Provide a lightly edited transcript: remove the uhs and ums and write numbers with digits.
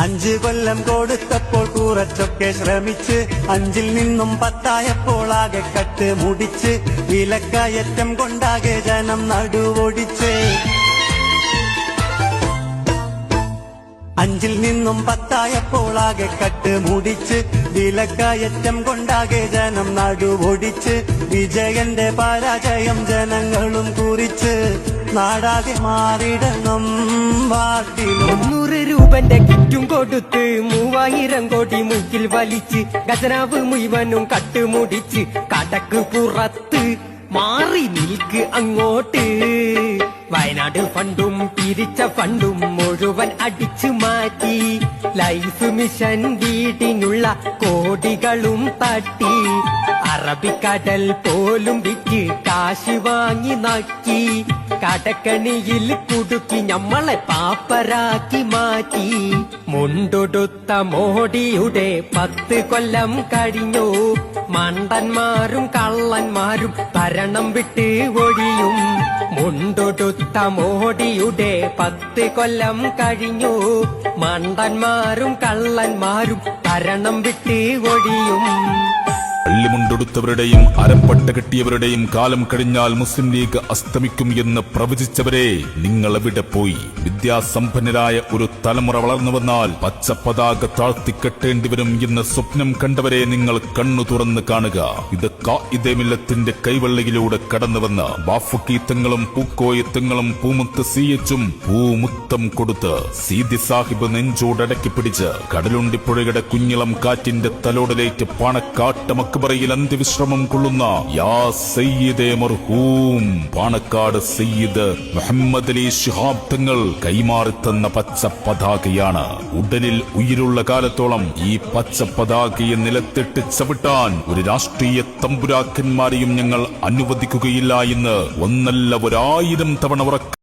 5 കൊല്ലം കൊടുത്തപ്പോൾ കുറച്ചൊക്കെ ശ്രമിച്ച് 5-ൽ നിന്നും 10 ആകെ കട്ട് മുടിച്ച് വിലക്കയറ്റം കൊണ്ടാകെ ജനം നടുവൊടിച്ച് 5-ൽ നിന്നും 10 ആകെ കട്ട് മുടിച്ച് വിലക്കയറ്റം കൊണ്ടാകെ ജനം നടുവൊടിച്ച് വിജയന്റെ പരാജയം ജനങ്ങളും കുറിച്ച് നാടാകെ മാറിടണം വാട്ടിലും 100 രൂപന്റെ കിറ്റും കൊടുത്ത് 3000 കോടി മൂക്കിൽ വലിച്ച് ഖജനാവ് മുഴുവനും കട്ടുമുടിച്ച് കടക്ക് പുറത്ത് മാറി നിൽക്ക് അങ്ങോട്ട് വയനാട് ഫണ്ടും പിരിച്ച ഫണ്ടും മുഴുവൻ അടിച്ചു മാറ്റി ലൈഫ് മിഷൻ വീടിനുള്ള കോടികളും തട്ടി അറബിക്കടൽ പോലും വിറ്റ് കാശ് വാങ്ങി നക്കി കടക്കണിയിൽ കുടുക്കി ഞമ്മളെ പാപ്പരാക്കി മാറ്റി മുണ്ടൊടുത്ത മോഡിയുടെ 10 കൊല്ലം കഴിഞ്ഞു മണ്ടന്മാരും കള്ളന്മാരും ഭരണം വിട്ട് ഒഴിയും മുണ്ടൊടുത്ത മോഡിയുടെ 10 കൊല്ലം കഴിഞ്ഞു മണ്ടന്മാരും കള്ളന്മാരും ഭരണം വിട്ട് ഒഴിയും പള്ളിമുണ്ടൊടുത്തവരുടെയും അരപ്പട്ട കെട്ടിയവരുടെയും കാലം കഴിഞ്ഞാൽ മുസ്ലിം ലീഗ് അസ്തമിക്കും എന്ന് പ്രവചിച്ചവരെ നിങ്ങൾ എവിടെ പോയി? വിദ്യാസമ്പന്നരായ ഒരു തലമുറ വളർന്നു വന്നാൽ പച്ച പതാക താഴ്ത്തിക്കെട്ടേണ്ടി വരും എന്ന് സ്വപ്നം കണ്ടവരെ നിങ്ങൾ കണ്ണു തുറന്ന് കാണുക. ഇത് ഖാഇദെ മില്ലത്തിന്റെ കൈവെള്ളയിലൂടെ കടന്നുവന്ന ബാഫുക്കീത്തങ്ങളും പൂക്കോയത്തങ്ങളും പൂമുത്ത് സിയച്ചും പൂമുത്തം കൊടുത്ത് സീതി സാഹിബ് നെഞ്ചോടടക്കി പിടിച്ച് കടലുണ്ടിപ്പുഴയുടെ കുഞ്ഞിളം കാറ്റിന്റെ തലോടലേറ്റ് പാണക്കാട്ട് മക്ബറയിൽ അന്ത്യവിശ്രമം കൊള്ളുന്ന യാ സയ്യിദേ മർഹൂം പാണക്കാട് സയ്യിദ് മുഹമ്മദ് അലി ശിഹാബ് തങ്ങൾ കൈമാറിത്തന്ന പച്ച പതാകയാണ്. ഉടലിൽ ഉயிருള്ള കാലത്തോളം ഈ പച്ച പതാകയെ നിലത്തിട്ട് ചവിട്ടാൻ ഒരു രാഷ്ട്രീയ തമ്പുരാക്കന്മാരെയും ഞങ്ങൾ അനുവദിക്കുകയില്ല എന്ന് 1 അല്ല 1000 തവണ ഉറക്കെ